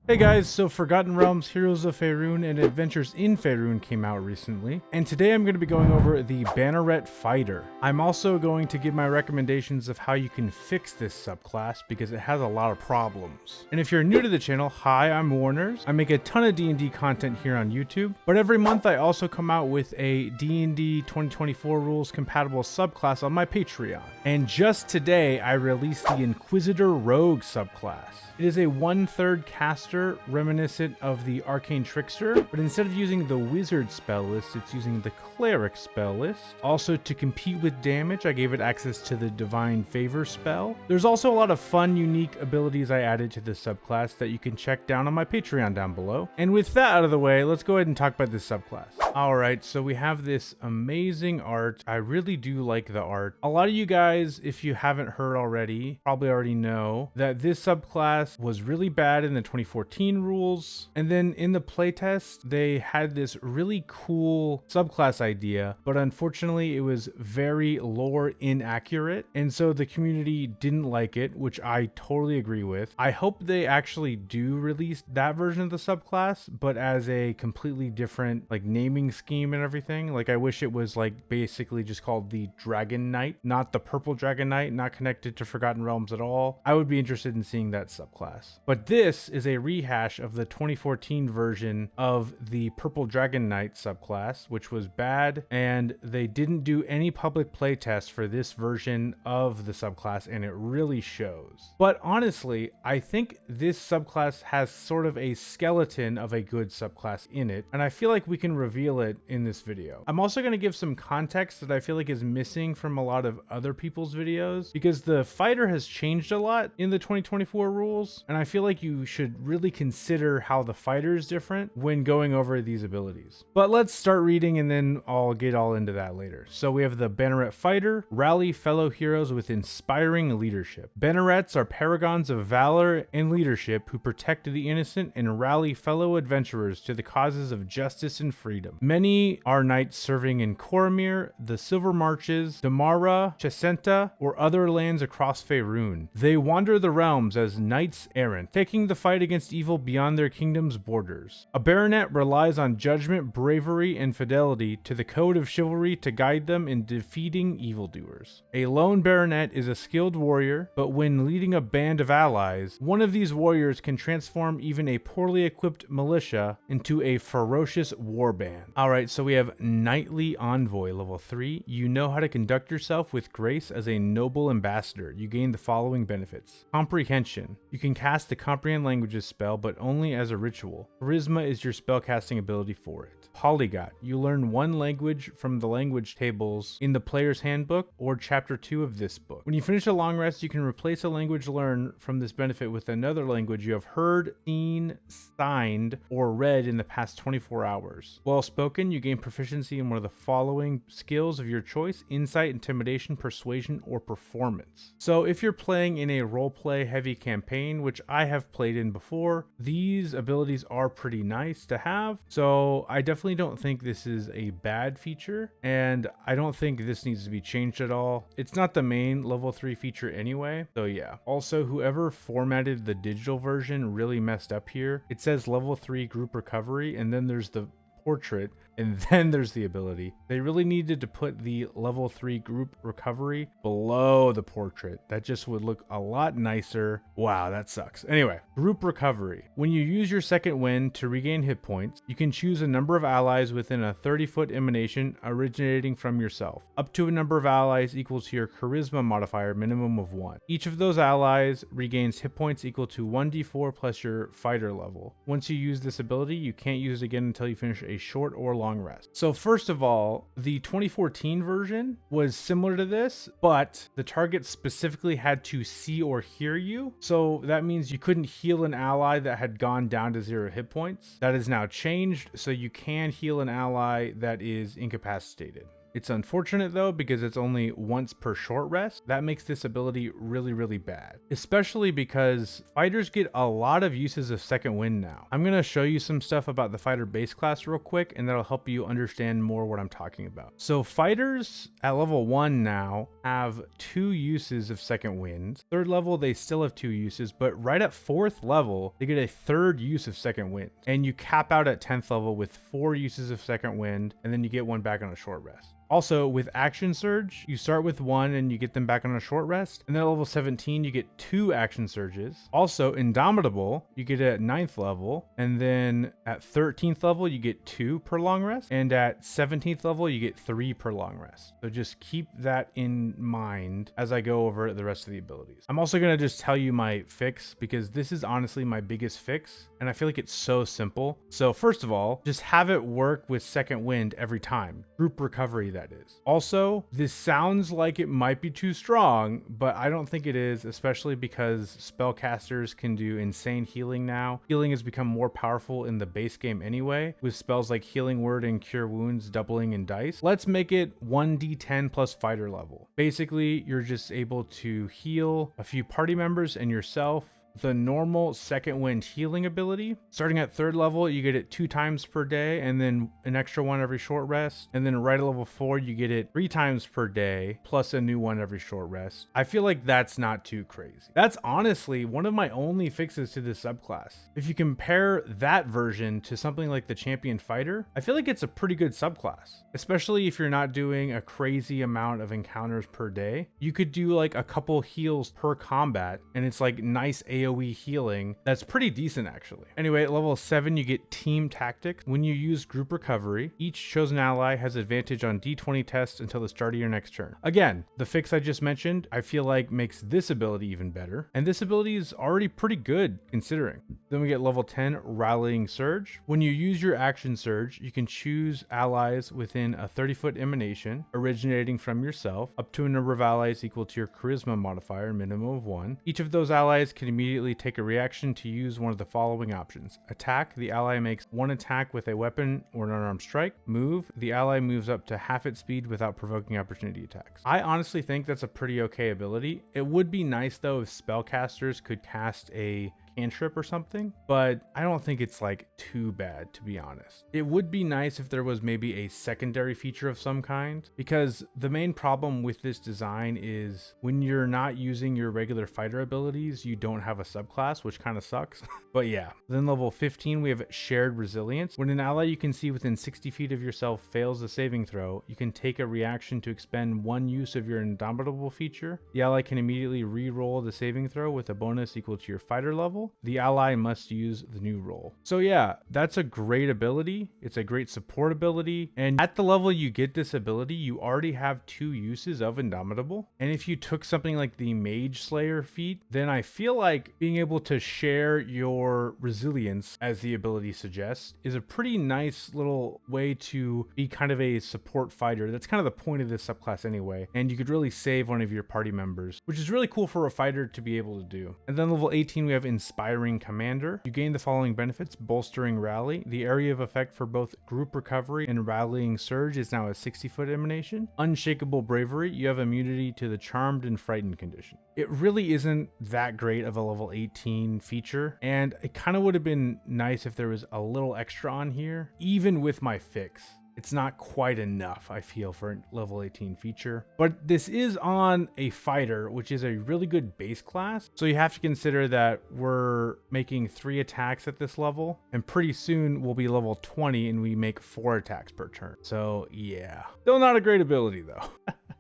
Hey guys, so Forgotten Realms, Heroes of Faerun, and Adventures in Faerun came out recently, and today I'm going to be going over the Banneret Fighter. I'm also going to give my recommendations of how you can fix this subclass because it has a lot of problems. And if you're new to the channel, hi, I'm Warners. I make a ton of D&D content here on YouTube, but every month I also come out with a D&D 2024 rules compatible subclass on my Patreon. And just today I released the Inquisitor Rogue subclass. It is a 1/3 caster reminiscent of the Arcane Trickster, but instead of using the Wizard spell list, it's using the Cleric spell list. Also, to compete with damage, I gave it access to the Divine Favor spell. There's also a lot of fun, unique abilities I added to this subclass that you can check down on my Patreon down below. And with that out of the way, let's go ahead and talk about this subclass. Alright, so we have this amazing art. I really do like the art. A lot of you guys, if you haven't heard already, probably already know that this subclass was really bad in the 2014 rules, and then in the playtest they had this really cool subclass idea, but unfortunately it was very lore inaccurate, and so the community didn't like it, which I totally agree with. I hope they actually do release that version of the subclass, but as a completely different like naming scheme and everything. Like I wish it was like basically just called the Dragon Knight, not the Purple Dragon Knight, not connected to Forgotten Realms at all. I would be interested in seeing that subclass. But this is a rehash of the 2014 version of the Purple Dragon Knight subclass, which was bad, and they didn't do any public playtest for this version of the subclass, and it really shows. But honestly, I think this subclass has sort of a skeleton of a good subclass in it, and I feel like we can reveal it in this video. I'm also going to give some context that I feel like is missing from a lot of other people's videos, because the fighter has changed a lot in the 2024 rules, and I feel like you should really consider how the fighter is different when going over these abilities. But let's start reading and then I'll get all into that later. So we have the Banneret Fighter. Rally fellow heroes with inspiring leadership. Bannerets are paragons of valor and leadership who protect the innocent and rally fellow adventurers to the causes of justice and freedom. Many are knights serving in Coromir, the Silver Marches, Damara, Chesenta, or other lands across Faerun. They wander the realms as knights errant, taking the fight against evil beyond their kingdom's borders. A baronet relies on judgment, bravery, and fidelity to the code of chivalry to guide them in defeating evildoers. A lone baronet is a skilled warrior, but when leading a band of allies, one of these warriors can transform even a poorly equipped militia into a ferocious warband. Alright, so we have Knightly Envoy, level 3. You know how to conduct yourself with grace as a noble ambassador. You gain the following benefits. Comprehension. You can cast the Comprehend Languages spell, but only as a ritual. Charisma is your spellcasting ability for it. Polyglot. You learn one language from the language tables in the player's handbook or chapter 2 of this book. When you finish a long rest, you can replace a language learned from this benefit with another language you have heard, seen, signed, or read in the past 24 hours. Well spoken, you gain proficiency in one of the following skills of your choice: insight, intimidation, persuasion, or performance. So if you're playing in a roleplay heavy campaign, which I have played in before, these abilities are pretty nice to have. So I definitely don't think this is a bad feature, and I don't think this needs to be changed at all. It's not the main level 3 feature anyway, so yeah. Also, whoever formatted the digital version really messed up here. It says level 3 group recovery, and then there's the portrait, and then there's the ability. They really needed to put the level 3 group recovery below the portrait. That just would look a lot nicer. Wow, that sucks. Anyway, group recovery. When you use your second wind to regain hit points, you can choose a number of allies within a 30-foot emanation originating from yourself, up to a number of allies equal to your charisma modifier, minimum of 1. Each of those allies regains hit points equal to 1d4 plus your fighter level. Once you use this ability, you can't use it again until you finish a short or long rest. So first of all, the 2014 version was similar to this, but the target specifically had to see or hear you. So that means you couldn't heal an ally that had gone down to 0 hit points. That is now changed, so you can heal an ally that is incapacitated. It's unfortunate though because it's only once per short rest. That makes this ability really, really bad, especially because fighters get a lot of uses of second wind now. I'm going to show you some stuff about the fighter base class real quick, and that'll help you understand more what I'm talking about. So fighters at level 1 now have 2 uses of second wind. Third level, they still have 2 uses, but right at 4th level, they get a 3rd use of second wind. And you cap out at 10th level with 4 uses of second wind, and then you get one back on a short rest. Also, with Action Surge, you start with 1 and you get them back on a short rest. And then at level 17, you get 2 Action Surges. Also, Indomitable, you get it at 9th level. And then at 13th level, you get 2 per long rest. And at 17th level, you get 3 per long rest. So just keep that in mind as I go over the rest of the abilities. I'm also going to just tell you my fix because this is honestly my biggest fix. And I feel like it's so simple. So first of all, just have it work with second wind every time. Group recovery, that is. Also, this sounds like it might be too strong, but I don't think it is, especially because spellcasters can do insane healing now. Healing has become more powerful in the base game anyway, with spells like Healing Word and Cure Wounds doubling in dice. Let's make it 1d10 plus fighter level. Basically, you're just able to heal a few party members and yourself. The normal second wind healing ability, starting at 3rd level, you get it 2 times per day and then an extra one every short rest. And then right at level 4, you get it 3 times per day plus a new one every short rest. I feel like that's not too crazy. That's honestly one of my only fixes to this subclass. If you compare that version to something like the champion fighter, I feel like it's a pretty good subclass, especially if you're not doing a crazy amount of encounters per day. You could do like a couple heals per combat and it's like nice AoE healing. That's pretty decent actually. Anyway, at level 7, you get team tactics. When you use group recovery, each chosen ally has advantage on d20 tests until the start of your next turn. Again, the fix I just mentioned, I feel like makes this ability even better. And this ability is already pretty good considering. Then we get level 10, Rallying Surge. When you use your action surge, you can choose allies within a 30-foot emanation originating from yourself, up to a number of allies equal to your charisma modifier, minimum of 1. Each of those allies can immediately take a reaction to use one of the following options. Attack, the ally makes 1 attack with a weapon or an unarmed strike. Move, the ally moves up to half its speed without provoking opportunity attacks. I honestly think that's a pretty okay ability. It would be nice though if spellcasters could cast a cantrip or something, but I don't think it's like too bad, to be honest. It would be nice if there was maybe a secondary feature of some kind, because the main problem with this design is when you're not using your regular fighter abilities, you don't have a subclass, which kind of sucks. But yeah. Then level 15, we have Shared Resilience. When an ally you can see within 60 feet of yourself fails a saving throw, you can take a reaction to expend 1 use of your Indomitable feature. The ally can immediately re-roll the saving throw with a bonus equal to your fighter level. The ally must use the new roll. So yeah, that's a great ability. It's a great support ability. And at the level you get this ability, you already have 2 uses of Indomitable. And if you took something like the Mage Slayer feat, then I feel like being able to share your resilience, as the ability suggests, is a pretty nice little way to be kind of a support fighter. That's kind of the point of this subclass anyway. And you could really save one of your party members, which is really cool for a fighter to be able to do. And then level 18, we have Inspiring Commander. You gain the following benefits: Bolstering Rally. The area of effect for both Group Recovery and Rallying Surge is now a 60-foot emanation. Unshakable Bravery. You have immunity to the Charmed and Frightened condition. It really isn't that great of a level 18 feature, and it kind of would have been nice if there was a little extra on here, even with my fix. It's not quite enough, I feel, for a level 18 feature. But this is on a fighter, which is a really good base class. So you have to consider that we're making 3 attacks at this level. And pretty soon we'll be level 20 and we make 4 attacks per turn. So yeah, still not a great ability though.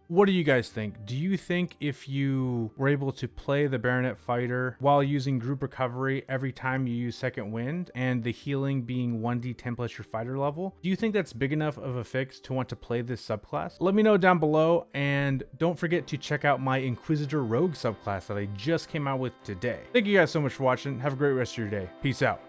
What do you guys think? Do you think if you were able to play the Banneret fighter while using group recovery every time you use second wind, and the healing being 1d10 plus your fighter level, do you think that's big enough of a fix to want to play this subclass? Let me know down below, and don't forget to check out my Inquisitor Rogue subclass that I just came out with today. Thank you guys so much for watching. Have a great rest of your day. Peace out.